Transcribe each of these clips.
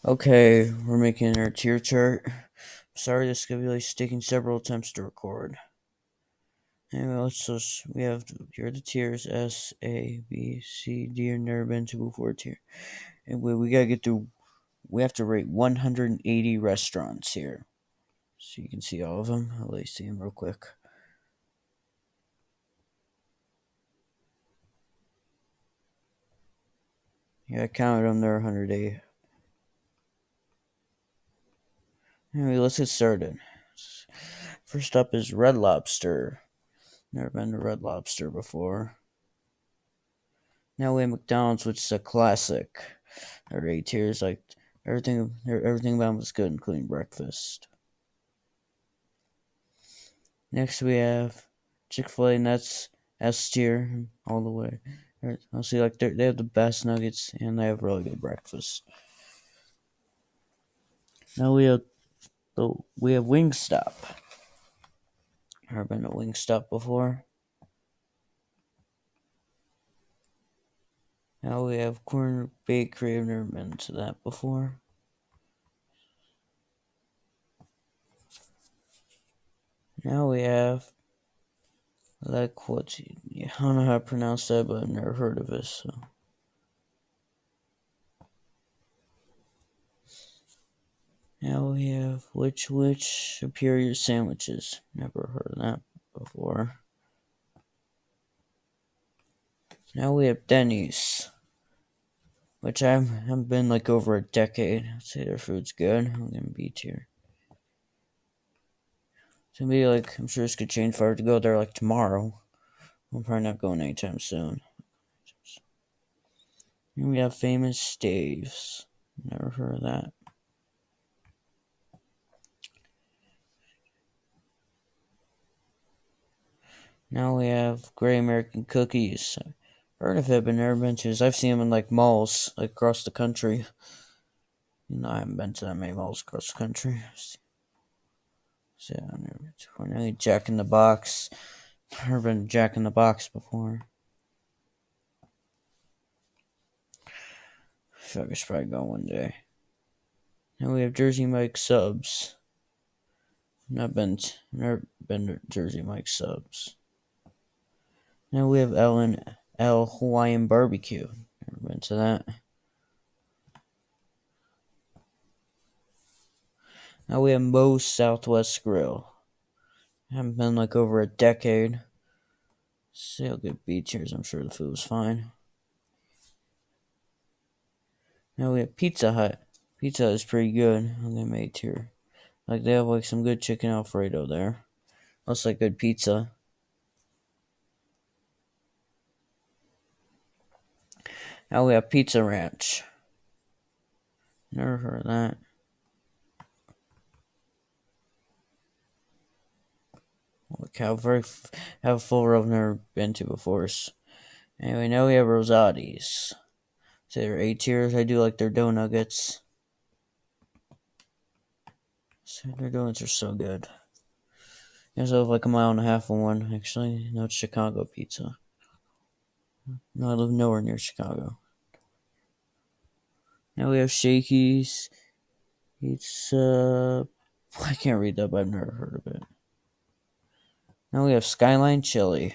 Okay, we're making our tier chart. Sorry, this is gonna be like taking several attempts to record. Anyway, we have here are the tiers: S, A, B, C, D, and never been to before tier. And we gotta get through. We have to rate 180 restaurants here, so you can see all of them. I'll let you see them real quick. Yeah, I counted them. There are 180. Anyway, let's get started. First up is Red Lobster. Never been to Red Lobster before. Now we have McDonald's, which is a classic. There are 8 tiers, like everything about them was good, including breakfast. Next we have Chick-fil-A, and that's S tier all the way. I'll see, like they have the best nuggets and they have really good breakfast. Now we have Wingstop. I've been to Wingstop before. Now we have Corner Bakery. I've never been to that before. Now we have like what I don't know how to pronounce that, but I've never heard of it. So now we have which superior sandwiches. Never heard of that before. Now we have Denny's, which I haven't been like over a decade. I'd say their food's good. I'm gonna be tier. To me, like I'm sure this could change if I were to go there like tomorrow. I'm probably not going anytime soon. And we have Famous Dave's. Never heard of that. Now we have Great American Cookies. I've heard of it, but never been to. I've seen them in like malls, like across the country. I haven't been to that many malls across the country. So yeah, I've never been to one. Jack in the Box. Never been to Jack in the Box before. I feel like I should probably go one day. Now we have Jersey Mike Subs. Never been to Jersey Mike Subs. Now we have L Hawaiian Barbecue. Never been to that. Now we have Moe's Southwest Grill. Haven't been like over a decade. See how good beach here is. I'm sure the food was fine. Now we have Pizza Hut. Pizza Hut is pretty good. They made here. Like they have like some good chicken Alfredo there. Looks like good pizza. Now we have Pizza Ranch. Never heard of that. Look how full row I've never been to before. Anyway, now we have Rosati's. So they're 8 tiers. I do like their dough nuggets. So their donuts are so good. There's like a mile and a half on one, actually. No, it's Chicago pizza. No, I live nowhere near Chicago. Now we have Shakey's. It's I can't read that, but I've never heard of it. Now we have Skyline Chili,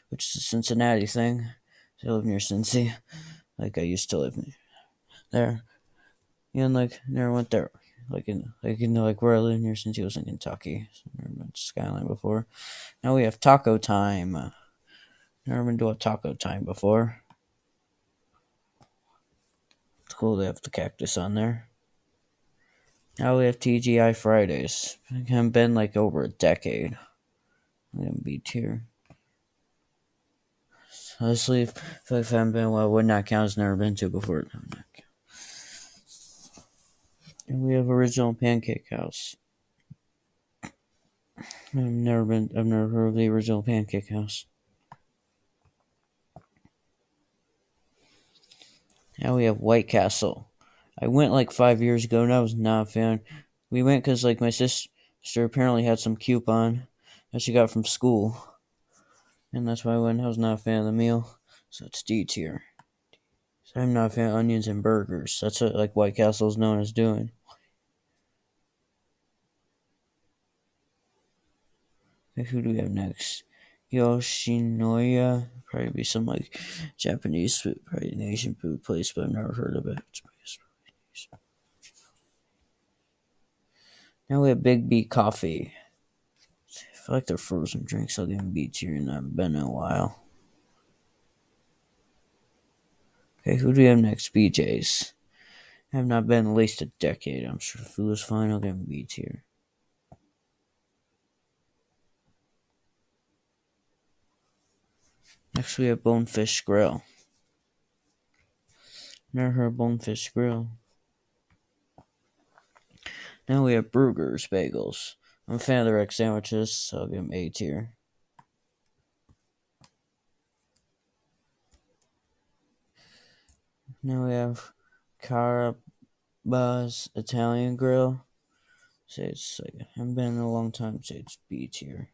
which is a Cincinnati thing. I live near Cincy. Like I used to live there. And like never went there. Like where I live near Cincy was in Kentucky. So I've never been to Skyline before. Now we have Taco Time. Never been to a Taco Time before. It's cool they have the cactus on there. Now we have TGI Fridays. I haven't been like over a decade. I'm gonna be here. Honestly, if I haven't been, well, would not count as never been to before. And we have Original Pancake House. I've never heard of the Original Pancake House. Now we have White Castle. I went like 5 years ago and I was not a fan. We went because like my sister apparently had some coupon that she got from school. And that's why I went. I was not a fan of the meal. So it's D tier. I'm not a fan of onions and burgers. That's what like White Castle's known as doing. Okay, who do we have next? Yoshinoya. Probably be some like Japanese food, probably an Asian food place, but I've never heard of it. Now we have Big B Coffee. I feel like their frozen drinks I'll give them B tier and I've been in a while. Okay, who do we have next? BJ's. I have not been at least a decade. I'm sure the food is fine. I'll give them B tier. Next we have Bonefish Grill. Never heard of Bonefish Grill. Now we have Brugger's Bagels. I'm a fan of their egg sandwiches, so I'll give them A tier. Now we have Caraba's Italian Grill. Say it's like I haven't been in a long time. Say it's B tier.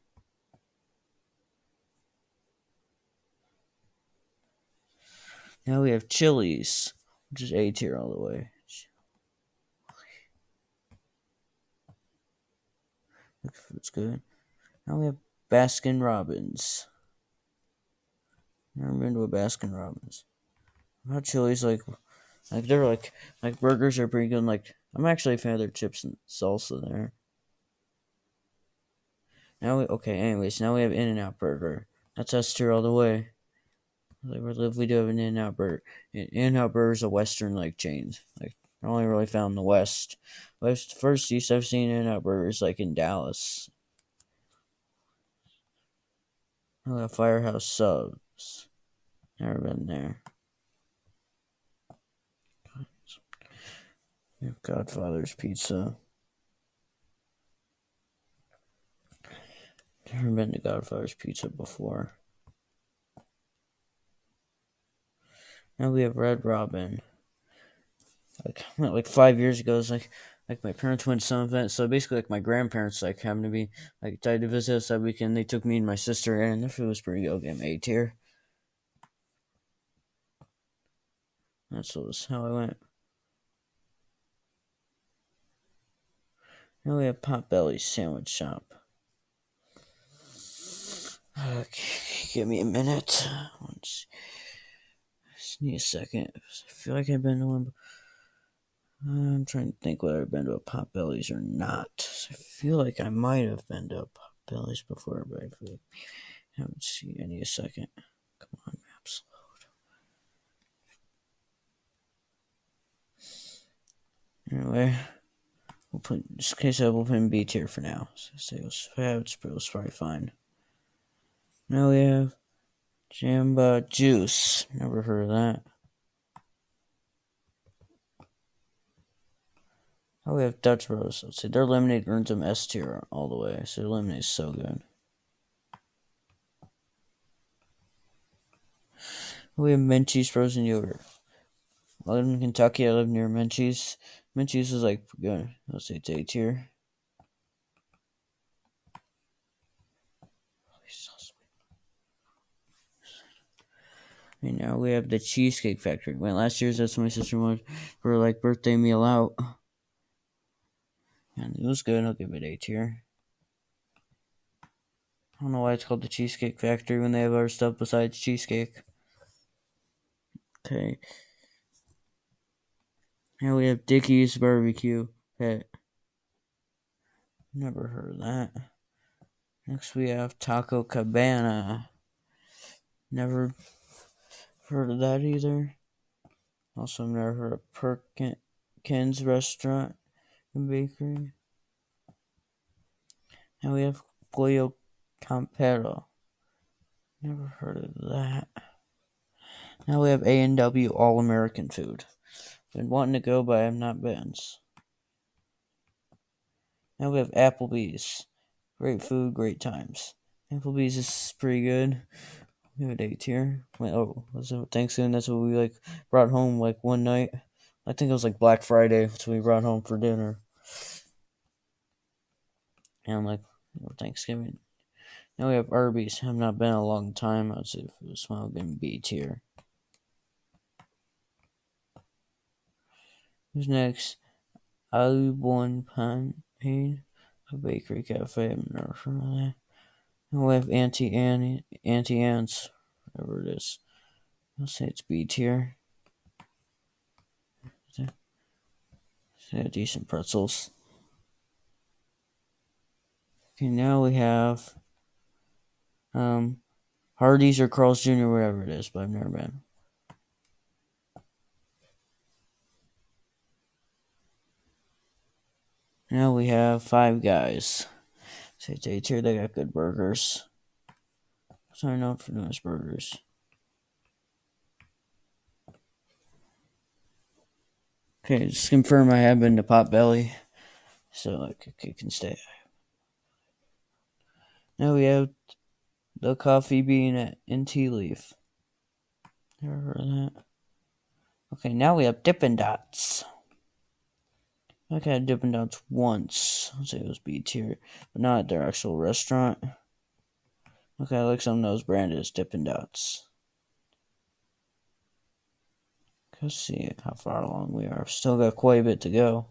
Now we have Chili's, which is A tier all the way. It's good. Now we have Baskin Robbins. Never been to a Baskin Robbins. How Chili's like they're like burgers are pretty good. Like I'm actually a fan of their chips and salsa there. Anyways, now we have In-N-Out Burger. That's S tier all the way. Like we do have an In-N-Out Burger. In-N-Out Burger is a Western like chain. Like they're only really found in the West. First East I've seen In-N-Out Burgers like in Dallas. Firehouse Subs. Never been there. Godfather's Pizza. Never been to Godfather's Pizza before. Now we have Red Robin. Like 5 years ago, it's like my parents went to some event, so basically like my grandparents like happened to be like tried to visit us that weekend. They took me and my sister, and the food was pretty good. I'll give them A tier. That's how I went. Now we have Potbelly's Sandwich Shop. Okay, give me a minute. Just need a second. I feel like I've been to one. I'm trying to think whether I've been to a Potbelly's or not. I feel like I might have been to a Potbelly's before, but I haven't seen any a second. Come on, maps load. Anyway, we'll put in this case we'll put in B tier for now. So it was probably fine. Now we have Jamba Juice. Never heard of that. Now we have Dutch Bros. Let's see, their lemonade earns them S tier all the way. So their lemonade is so good. We have Menchie's frozen yogurt. I live in Kentucky. I live near Menchie's. Menchie's is like good. Let's say it's A tier. And now we have the Cheesecake Factory. Went last year's. That's my sister wanted for like birthday meal out. And it was good. I'll give it A tier. I don't know why it's called the Cheesecake Factory when they have other stuff besides cheesecake. Okay. Now we have Dickey's Barbecue Pit. Never heard of that. Next we have Taco Cabana. Never heard of that either. Also, I've never heard of Perkins Restaurant and Bakery. Now we have Pollo Campero. Never heard of that. Now we have A&W All American Food. Been wanting to go, but I have not been. Now we have Applebee's. Great food, great times. Applebee's is pretty good. We have a A tier. Was it Thanksgiving? That's what we like brought home like one night. I think it was like Black Friday. That's what we brought home for dinner. And like Thanksgiving. Now we have Arby's. I've not been in a long time. I'd say if it was small, it'd be B tier. Who's next? Ali One Pain, a bakery cafe. I've never heard of that. And we have Auntie Anne's, whatever it is. I'll say it's B tier. They have decent pretzels. Okay, now we have Hardee's or Carl's Jr., whatever it is, but I've never been. Now we have Five Guys. So it's A tier, they got good burgers. Sorry, known for nice burgers. Okay, just confirm I have been to Potbelly, so it can stay. Now we have the Coffee Bean and Tea Leaf. Never heard of that. Okay, now we have Dippin' Dots. I've had Dippin' Dots once. I'll say it was B tier, but not at their actual restaurant. Okay, I like some of those branded as Dippin' Dots. Let's see how far along we are. Still got quite a bit to go.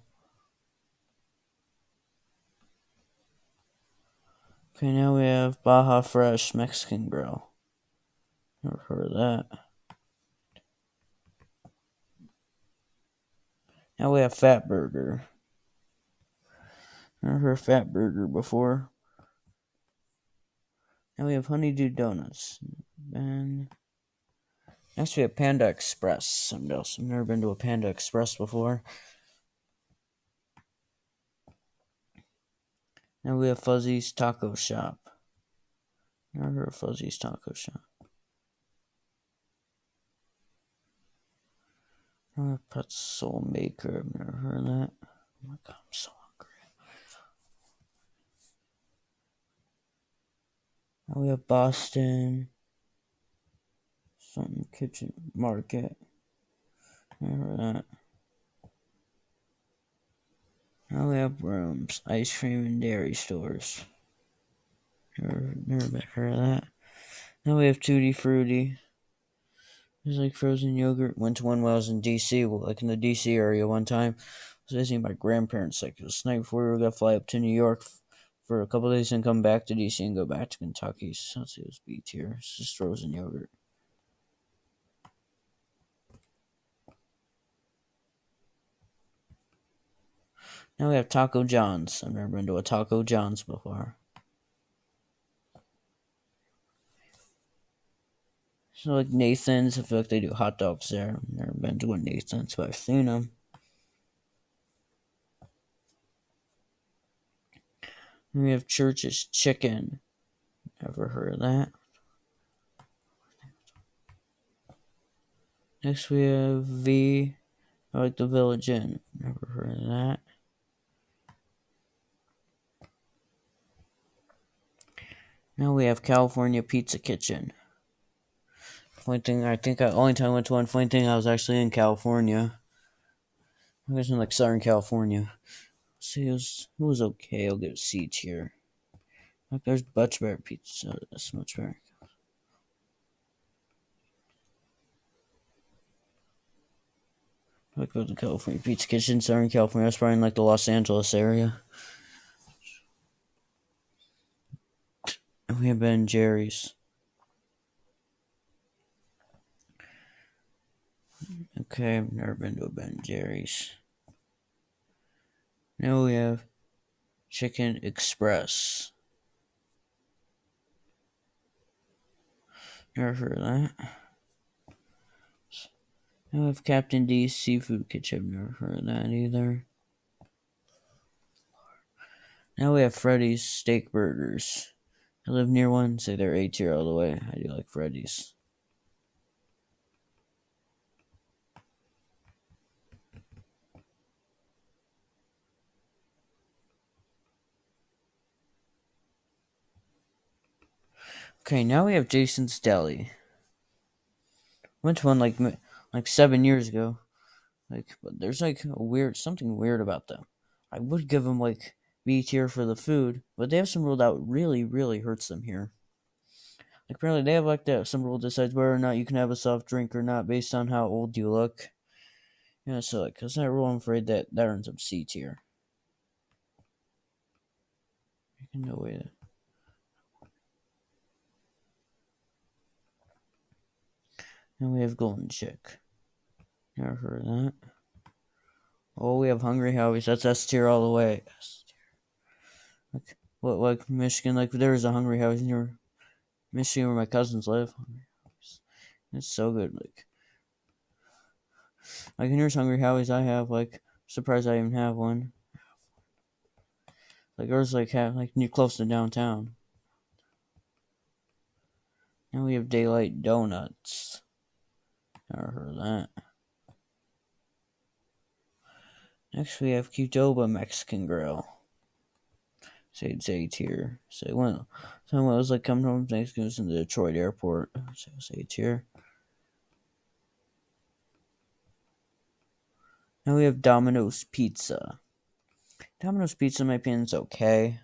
Okay, now we have Baja Fresh Mexican Grill. Never heard of that. Now we have Fat Burger. Never heard of Fat Burger before. Now we have Honeydew Donuts. And next we have Panda Express. Something else. I've never been to a Panda Express before. Now we have Fuzzy's Taco Shop. Never heard of Fuzzy's Taco Shop. Now we have Pretzel Maker. I've never heard of that. Oh my god, I'm so hungry. Now we have Boston something Kitchen Market. Never heard of that. Now we have Rooms, ice cream and dairy stores. Never heard of that. Now we have Tutti Frutti. There's like frozen yogurt. Went to one when I was in DC, like in the DC area one time. I was visiting my grandparents. Like it was the night before we were gonna fly up to New York for a couple of days and come back to DC and go back to Kentucky. So let's see, it was B tier. It's just frozen yogurt. Now we have Taco John's. I've never been to a Taco John's before. So like Nathan's, I feel like they do hot dogs there. I've never been to a Nathan's, but I've seen them. And we have Church's Chicken. Never heard of that. Next we have I like the Village Inn. Never heard of that. Now we have California Pizza Kitchen. Funny thing, I think the only time I went to one funny thing, I was actually in California. I was in like Southern California. See, it was okay. I'll give it C tier. Like there's much better pizza. That's much better. I go to California Pizza Kitchen, Southern California. That's probably in like the Los Angeles area. And we have Ben Jerry's. Okay, I've never been to a Ben Jerry's. Now we have Chicken Express. Never heard of that. Now we have Captain D's Seafood Kitchen. I've never heard of that either. Now we have Freddy's Steak Burgers. I live near one, say they're A tier all the way. I do like Freddy's. Okay, now we have Jason's Deli. Went to one like 7 years ago. But there's like something weird about them. I would give them like B tier for the food, but they have some rule that really, really hurts them here. Like apparently they have like some rule that decides whether or not you can have a soft drink or not based on how old you look. Yeah, so like, cause I'm afraid that ends up C tier. No way. And we have Golden Chick. Never heard of that. Oh, we have Hungry Howie's. That's S tier all the way. Like what? Like Michigan? Like there's a Hungry Howie's near Michigan where my cousins live. It's so good. Like here's Hungry Howie's. I have like surprised I even have one. Like ours like have like near close to downtown. Now we have Daylight Donuts. Never heard of that. Next we have Qdoba Mexican Grill. Say it's A tier. Say when someone was like coming home from Thanksgiving in the Detroit airport. So say A tier. Now we have Domino's Pizza. Domino's Pizza, in my opinion, is okay.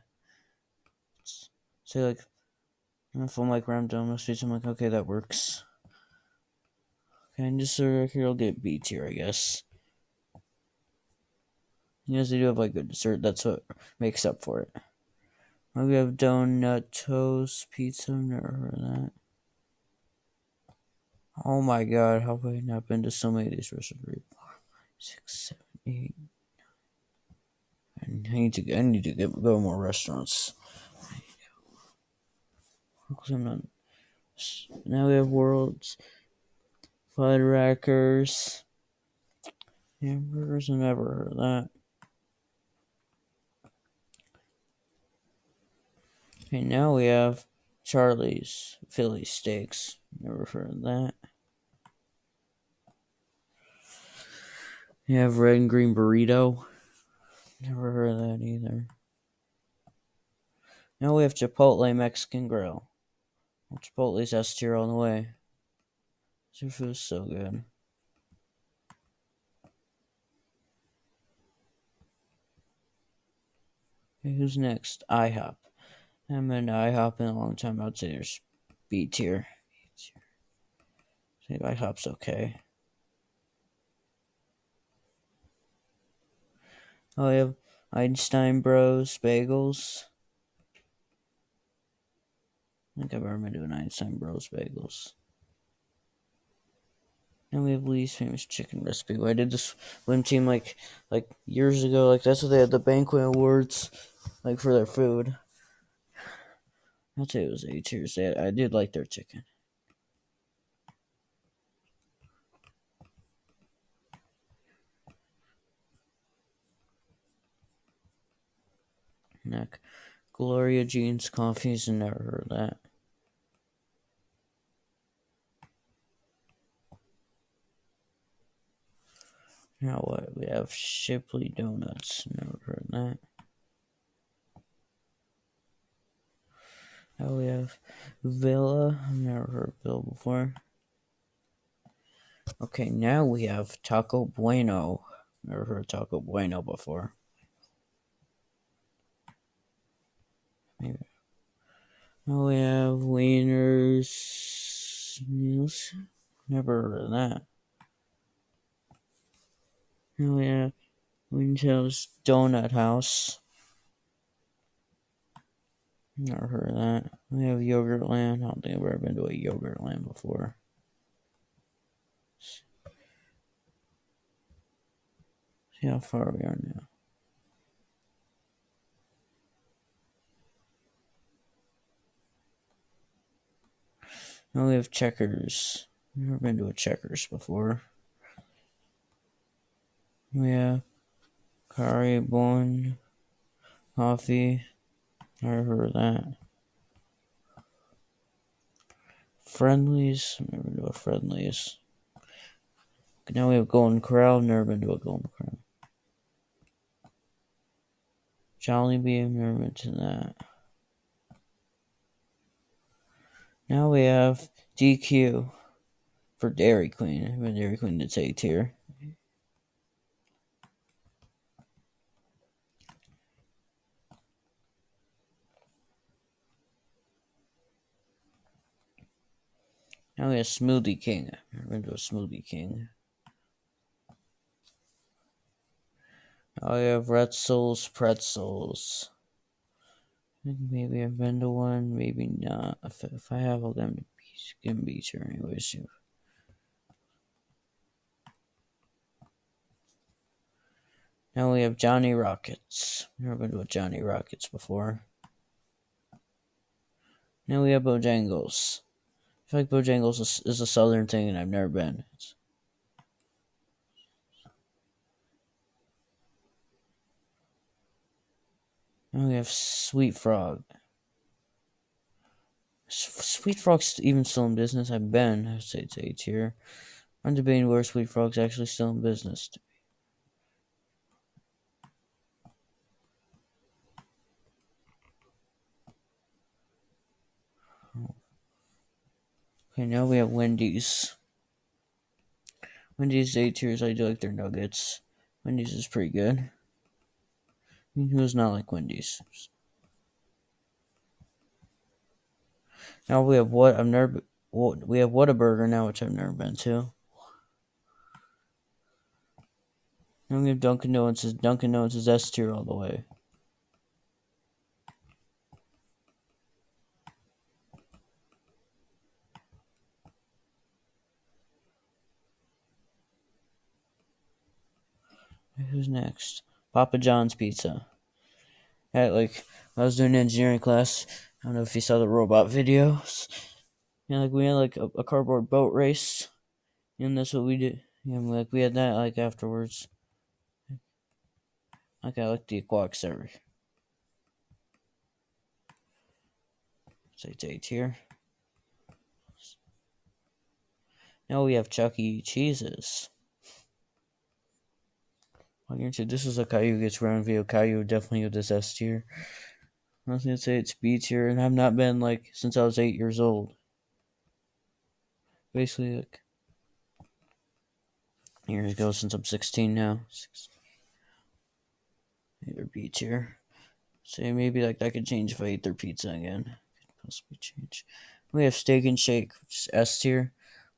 Say like if I'm like around Domino's Pizza, I'm like, okay, that works. Okay, and just here I'll get B tier, I guess. Yes, they do have like good dessert. That's what makes up for it. We have Donut Toast Pizza. Never heard of that. Oh my god, how have I not been to so many of these restaurants? 6, 7, 8. I need to go to more restaurants. Now we have World's Fuddruckers. Hamburgers, I never heard of that. Okay, now we have Charlie's Philly Steaks. Never heard of that. You have Red and Green Burrito. Never heard of that either. Now we have Chipotle Mexican Grill. Well, Chipotle's S tier all the way. Their food's so good. Okay, who's next? IHOP. I haven't been to IHOP in a long time. I'd say there's B tier. I think IHOP's okay. Oh, we have Einstein Bros. Bagels. I think I've ever been to an Einstein Bros. Bagels. And we have Lee's Famous Chicken Recipe. I did this swim team like years ago. Like that's what they had the banquet awards like for their food. I'd say it was A tier. I did like their chicken. Neck. Gloria Jean's Coffees. Never heard of that. Now what? We have Shipley Donuts. Never heard of that. Now we have Villa. I've never heard of Villa before. Okay, now we have Taco Bueno. Never heard of Taco Bueno before. Maybe. Now we have Wiener's Meals. Never heard of that. Now we have Winchell's Donut House. Never heard of that. We have Yogurtland. I don't think I've ever been to a Yogurtland before. See how far we are now. Now we have Checkers. Never been to a Checkers before. We have Curry Bun Coffee. Never heard of that. Friendlies. Never been to a Friendlies. Now we have Golden Corral. Never been to a Golden Corral. Jollibee. Never been to that. Now we have DQ for Dairy Queen. I have Dairy Queen that's A tier. Now we have Smoothie King. I've never been to a Smoothie King. I have pretzels. I think maybe I've been to one, maybe not. If I have, I'll give them beach here anyways. Now we have Johnny Rockets. Never been to a Johnny Rockets before. Now we have Bojangles. I feel like Bojangles is a southern thing and I've never been. Now we have Sweet Frog. Sweet Frog's even still in business. I've been. I'd say it's A tier. I'm debating where Sweet Frog's actually still in business. Okay, now we have Wendy's. Wendy's A tiers. I do like their nuggets. Wendy's is pretty good. I mean, who does not like Wendy's? Now we have we have Whataburger now, which I've never been to. Now we have Dunkin' Donuts. Dunkin' Donuts is S tier all the way. Who's next? Papa John's Pizza. When I was doing engineering class, I don't know if you saw the robot videos. We had a cardboard boat race, and that's what we did. We had that afterwards. I like the aquatic server. Say date here. Now we have Chuck E. Cheese's. I guarantee this is a Caillou gets around video. Caillou definitely with this S tier. I was gonna say it's B tier, and I've not been since I was 8 years old. Basically, years ago since I'm 16 now. Either B tier. Say maybe that could change if I eat their pizza again. Could possibly change. We have Steak and Shake, which is S tier.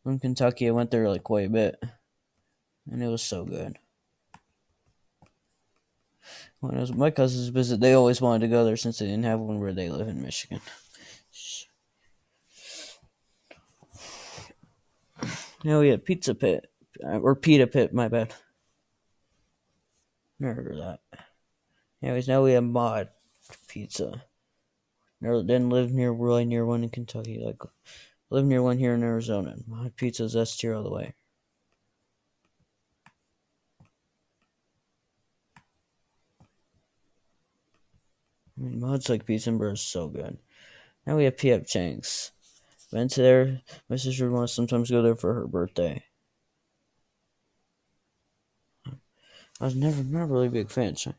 In Kentucky, I went there quite a bit, and it was so good. When it was my cousin's visit, they always wanted to go there since they didn't have one where they live in Michigan. Now we have Pizza Pit, or Pita Pit, my bad. Never heard of that. Anyways, now we have Mod Pizza. Didn't live really near one in Kentucky. Live near one here in Arizona. Mod Pizza's S tier all the way. I mean, Mod's Pizza and Burger is so good. Now we have P.F. Chang's. Been to there. My sister wants to sometimes go there for her birthday. I was never not really a big fan of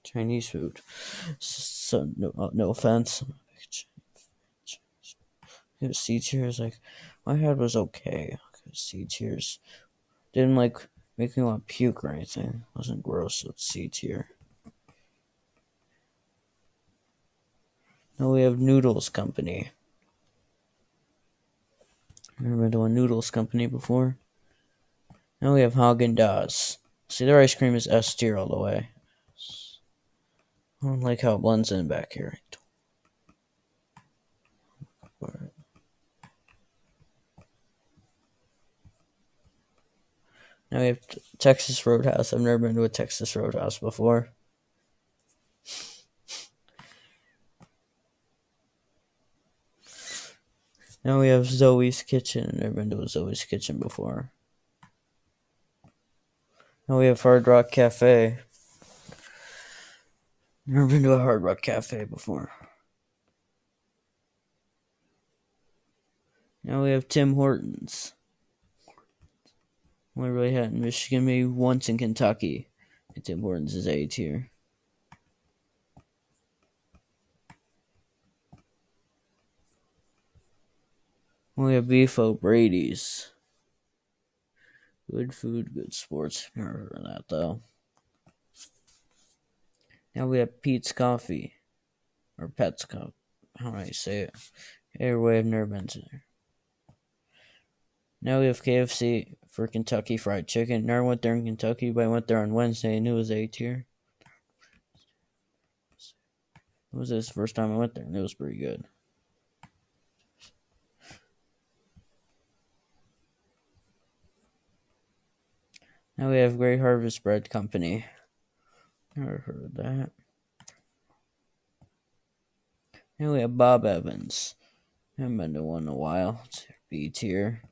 Chinese food. So no offense. C tiers my head was okay. C tiers didn't make me want to puke or anything. It wasn't gross, so it's C tier. Now we have Noodles Company. Never been to a Noodles Company before. Now we have Haagen-Dazs. See, their ice cream is S tier all the way. I don't like how it blends in back here. Now we have Texas Roadhouse. I've never been to a Texas Roadhouse before. Now we have Zoe's Kitchen. I've never been to a Zoe's Kitchen before. Now we have Hard Rock Cafe. Never been to a Hard Rock Cafe before. Now we have Tim Hortons. Only really had in Michigan, maybe once in Kentucky. And Tim Hortons is A tier. We have Beef O'Brady's. Good food, good sports. Never heard of that though. Now we have Pete's Coffee. Or Pet's Coffee. How do I say it? Either way, I've never been to there. Now we have KFC for Kentucky Fried Chicken. Never went there in Kentucky, but I went there on Wednesday and it was A tier. It was this first time I went there, and it was pretty good. Now we have Great Harvest Bread Company. Never heard of that. Now we have Bob Evans. I haven't been to one in a while. It's B tier.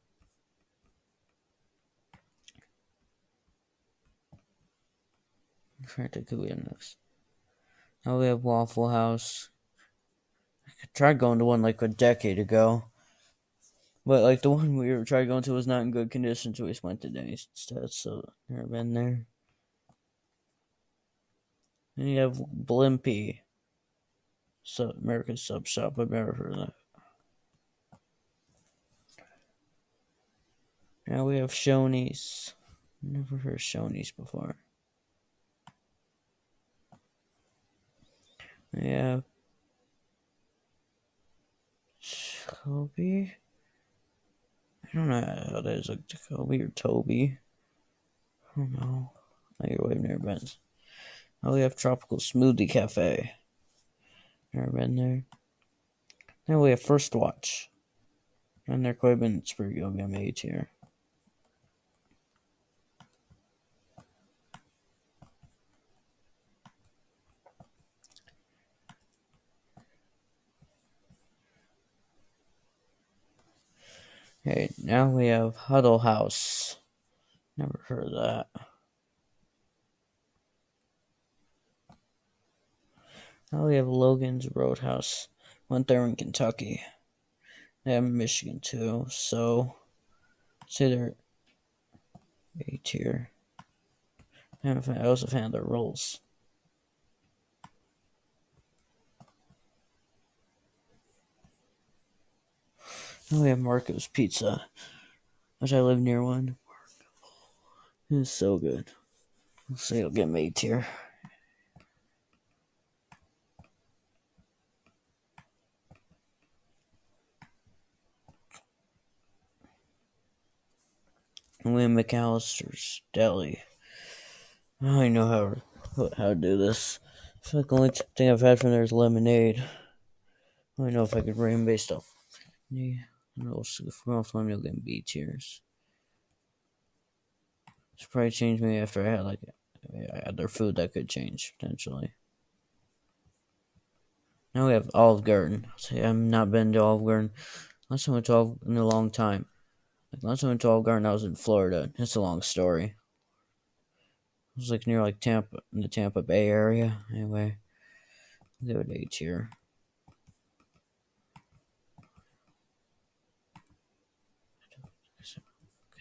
I'm trying to think who we have next. Now we have Waffle House. I tried going to one like a decade ago. But like the one we were trying going to was not in good condition, so we just went to Denny's instead. So never been there. And you have Blimpie, American Sub Shop. I've never heard of that. Now we have Shoney's. Never heard of Shoney's before. We have Kobe. I don't know how that is, like Kobe or Toby. I don't know. Either way, I've never been. Now we have Tropical Smoothie Cafe. Never been there. Now we have First Watch. And their equipment, it's pretty good. I'm A tier. Okay, now we have Huddle House. Never heard of that. Now we have Logan's Roadhouse. Went there in Kentucky. They have Michigan too, so say they're A tier. I also found their rolls. Now we have Marco's Pizza, which I live near one. It's so good. I'll say it'll get made tier. And we have McAllister's Deli. I don't even know how to do this. I feel like the only thing I've had from there is lemonade. I don't know if I could rate them based off. Yeah, I don't know if we're off lemonade, we'll get B tiers. Should probably change me after I had their food. That could change potentially. Now we have Olive Garden. I've not been to Olive Garden. Last time I went to Olive in a long time. Last time I went to Olive Garden, I was in Florida. It's a long story. It was like near Tampa, in the Tampa Bay area. Anyway, I'll give it A tier.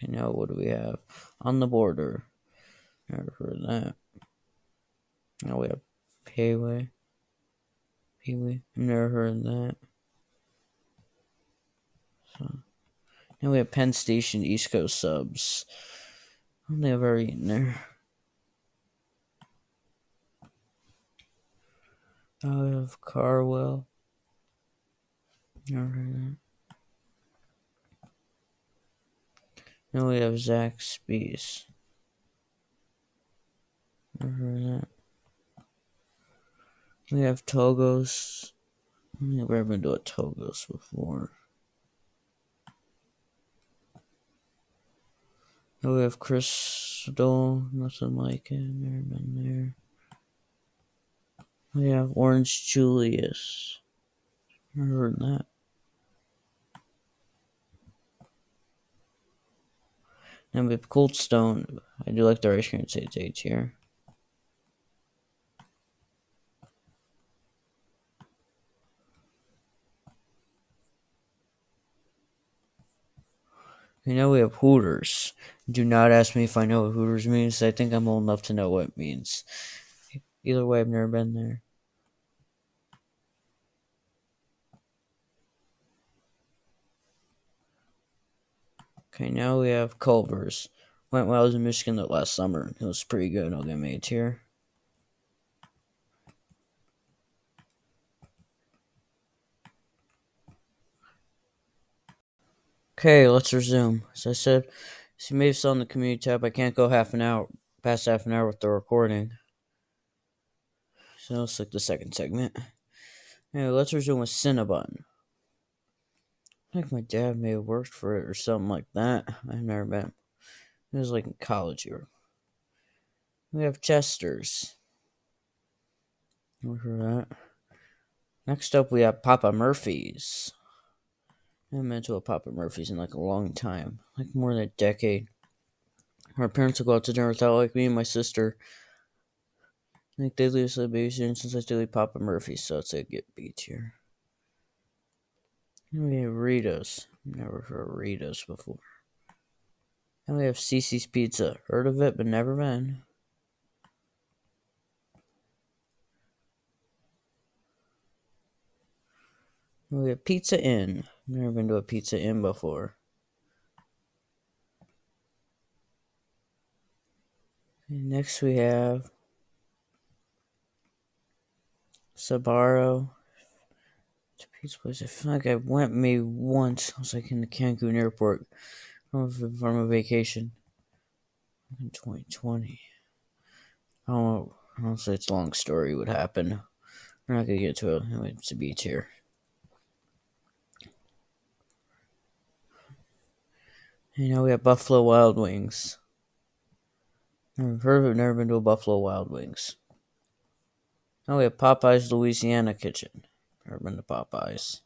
Okay, now what do we have? On the Border. Never heard of that. Now we have Payway. I've never heard of that. So now we have Penn Station East Coast Subs. I don't think I've ever eaten there. Now we have Carwell. Never heard of that. Now we have Zaxby's. Never heard of that. We have Togo's. I've never been to a Togo's before. Now we have Crystal. Nothing like it. Never been there. We have Orange Julius. Never heard of that. And we have Cold Stone. I do like their ice cream. It's A tier. You know we have Hooters. Do not ask me if I know what Hooters means. I think I'm old enough to know what it means. Either way, I've never been there. Okay, now we have Culver's. Went when I was in Michigan last summer. It was pretty good. I'll get made here. Okay, let's resume. As I said, as you may have saw in the community tab, I can't go past half an hour with the recording. So it's like the second segment. Anyway, let's resume with Cinnabon. I think my dad may have worked for it or something like that. I've never been. It was like in college year. We have Chester's. Never heard of that. Next up, we have Papa Murphy's. I haven't been to a Papa Murphy's in like a long time, like more than a decade. Our parents will go out to dinner without like me and my sister. I think they leave us a babysitting since I still leave Papa Murphy's, so it's a get B tier. And we have Rita's. Never heard of Rita's before. And we have Cece's Pizza. Heard of it, but never been. And we have Pizza Inn. Never been to a Pizza Inn before. And next we have Sbarro. It's a pizza place. I feel like I went maybe once. I was like in the Cancun airport from a vacation in 2020. I don't know. Honestly, it's a long story what happened. We're not going to get to it. It's a B tier. You know, we have Buffalo Wild Wings. I've heard of it, never been to a Buffalo Wild Wings. Now we have Popeye's Louisiana Kitchen. Never been to Popeye's.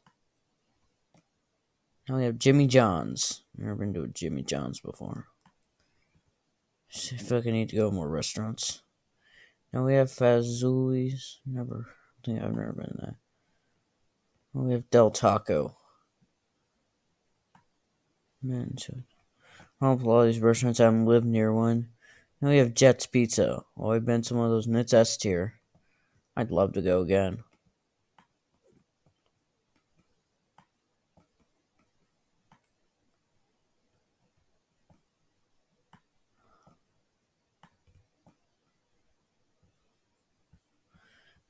Now we have Jimmy John's. Never been to a Jimmy John's before. I feel like I need to go to more restaurants. Now we have Fazoli's. I think I've never been there. Now we have Del Taco. Man, I don't know a lot of these restaurants. I haven't lived near one. Now we have Jet's Pizza. Oh, I've been to one of those, and it's S tier. I'd love to go again.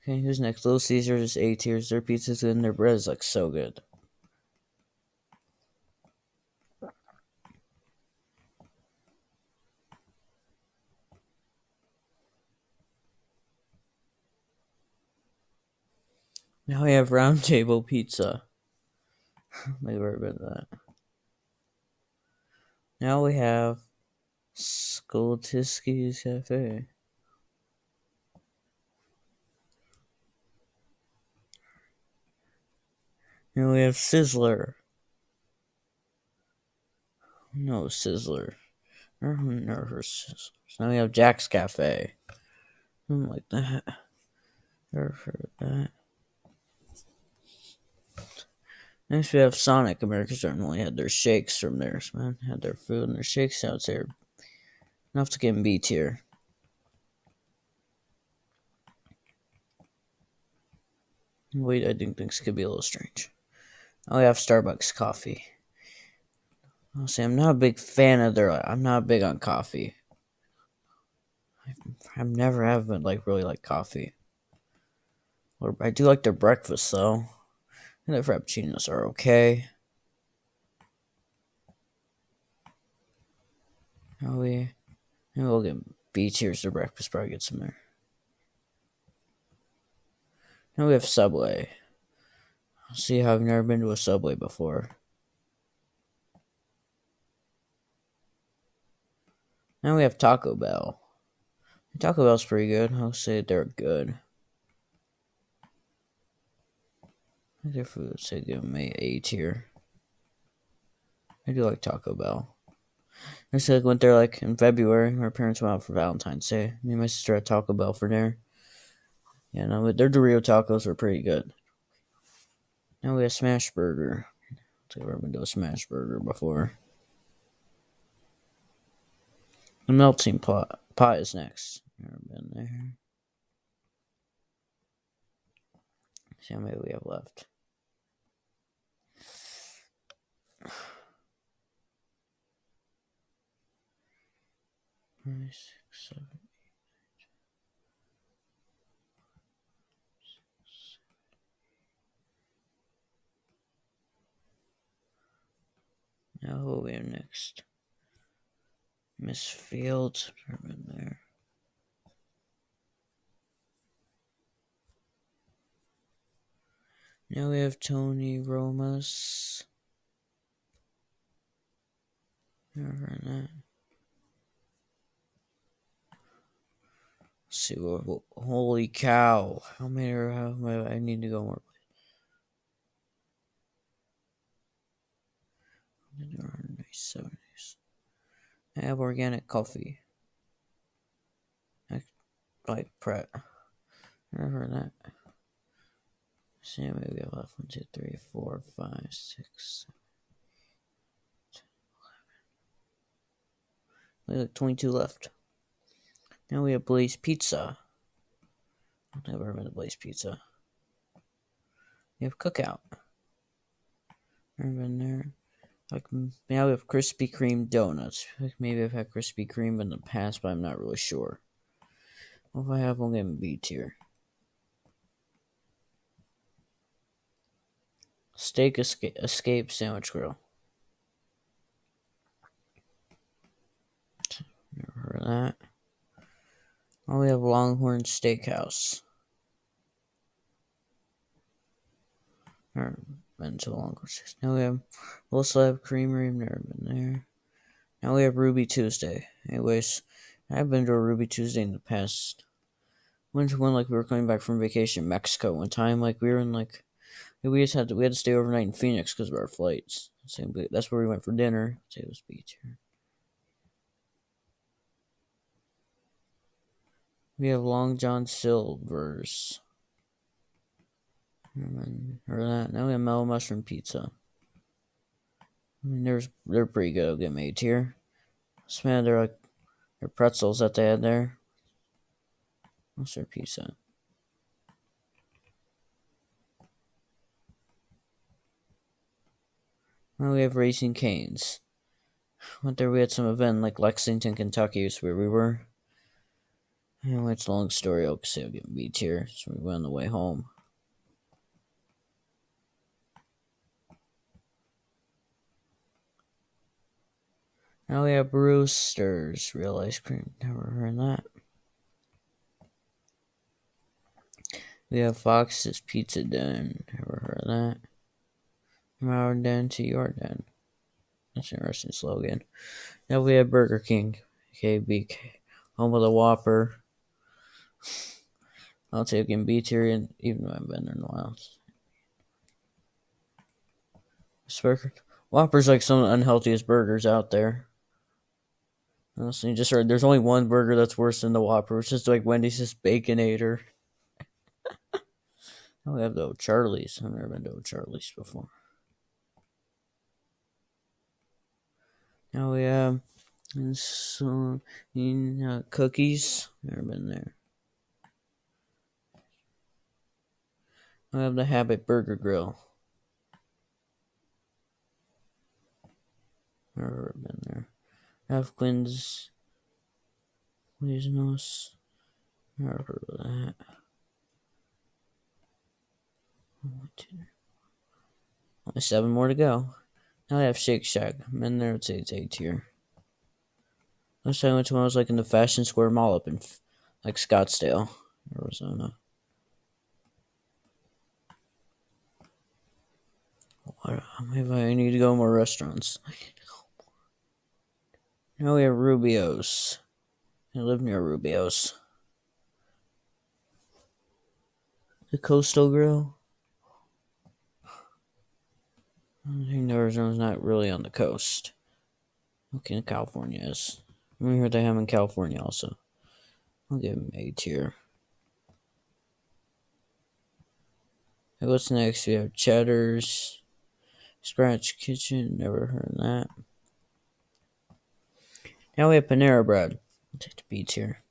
Okay, who's next? Little Caesars is A tiers. Their pizza's good and their bread is like so good. Now we have Round Table Pizza. Never been to that. Now we have Skoltiski's Cafe. Now we have Sizzler. No, Sizzler. Never heard of Sizzler. Now we have Jack's Cafe. Something like that. Never heard of that. Next we have Sonic. America's certainly had their shakes from theirs, man. Had their food and their shakes out there. Enough to get in B tier. Wait, I think things could be a little strange. Now we have Starbucks coffee. I'll say I'm not a big fan of I'm not big on coffee. I've never have been really like coffee. Or I do like their breakfast though. And their frappuccinos are okay. Maybe we'll get B tiers to breakfast. Probably get some there. Now we have Subway. See how I've never been to a Subway before. Now we have Taco Bell. Taco Bell's pretty good. I'll say they're good. I think their food say give them A tier. I do like Taco Bell. I just went there in February. My parents went out for Valentine's Day. Me and my sister had Taco Bell for dinner. Yeah, no, their Dorito tacos were pretty good. Now we have Smash Burger. I've never been to a Smash Burger before. The Melting Pot Pie is next. Never been there. See how many we have left. Five, 6, 7, 8, 9, 10. Now who we have next? Miss Fields. Never been there. Now we have Tony Romas. Never heard of that. Let's see what. Holy cow! How many? I need to go more. 70s. I have organic coffee. I like Pret. Never heard of that. See how many we have left. 1, 2, 3, 4, 5, 6, 7. We have 22 left. Now we have Blaze Pizza. I've never heard of Blaze Pizza. We have Cookout. Never been there. Like now we have Krispy Kreme donuts. Like maybe I've had Krispy Kreme in the past, but I'm not really sure. Well, if I have, I'll get B tier. Steak Escape Sandwich Grill. Never heard of that. Oh, we have Longhorn Steakhouse. Never been to Longhorn Steakhouse. Now we have Little Slab Creamery. Never been there. Now we have Ruby Tuesday. Anyways, I've been to a Ruby Tuesday in the past. Went to one like we were coming back from vacation in Mexico one time. Like we were in like we had to stay overnight in Phoenix because of our flights. That's where we went for dinner. Say it was beach here. We have Long John Silver's. Heard of that. Now we have Mellow Mushroom Pizza. I mean, they're pretty good. I'll get made here. Smell their pretzels that they had there. What's their pizza? Now we have Raising Cane's. Went there. We had some event like Lexington, Kentucky, is where we were. Anyway, it's a long story. I'll say I'll get beat here. So we went on the way home. Now we have Brewster's Real Ice Cream. Never heard of that. We have Fox's Pizza Den. Never heard of that. From our den to your den. That's an interesting slogan. Now we have Burger King. KBK. Home of the Whopper. I'll take him B tier, even though I haven't been there in a while. Whopper's like some of the unhealthiest burgers out there. Honestly, just heard there's only one burger that's worse than the Whopper, which is like Wendy's Baconator. Oh, we have the O'Charlie's. I've never been to O'Charlie's before. Now we have some cookies. Never been there. I have the Habit Burger Grill. Never been there. I have Quinn's Quiznos. Never heard of that. Only 7 more to go. Now I have Shake Shack. I'm in there. It's A tier. Last time I went to one, I was like in the Fashion Square Mall up in like Scottsdale, Arizona. Maybe I need to go to more restaurants. Now we have Rubio's. I live near Rubio's. The Coastal Grill. I think Arizona's not really on the coast. Okay, California is. We heard they have in California also. I'll give them A tier. Okay, what's next? We have Cheddar's. Scratch Kitchen. Never heard of that. Now we have Panera Bread. I'll take the B tier.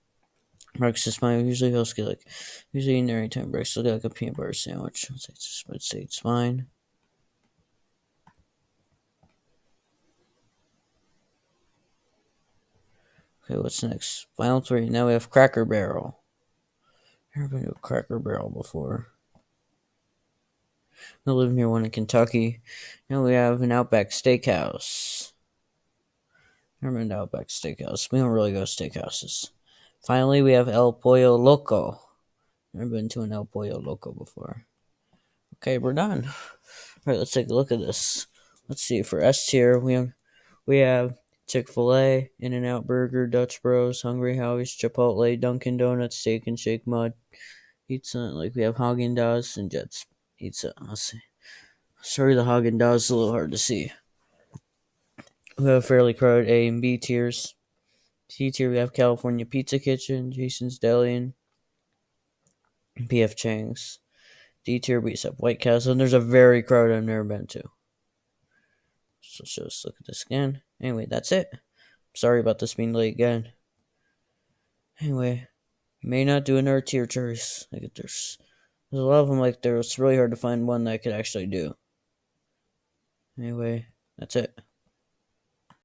Breakfast mine. Usually he'll get usually in there anytime breakfast. I'll get like a peanut butter sandwich. I'd say it's fine. Okay, what's next? Final 3. Now we have Cracker Barrel. Never been to a Cracker Barrel before. I live near one in Kentucky. Now we have an Outback Steakhouse. Never been to Outback Steakhouse. We don't really go to steakhouses. Finally, we have El Pollo Loco. Never been to an El Pollo Loco before. Okay, we're done. Alright, let's take a look at this. Let's see, for S tier, we have Chick-fil-A, In-N-Out Burger, Dutch Bros, Hungry Howie's, Chipotle, Dunkin' Donuts, Steak and Shake Mud, Pizza, like we have Haagen-Dazs and Jets Pizza. Let's see. Sorry, the Haagen-Dazs is a little hard to see. We have fairly crowded A and B tiers. C tier, we have California Pizza Kitchen, Jason's Deli, and PF Chang's. D tier, we have White Castle, and there's a very crowded I've never been to. So let's just look at this again. Anyway, that's it. Sorry about this being late again. Anyway, may not do another tier choice. Like there's a lot of them. Like it's really hard to find one that I could actually do. Anyway, that's it.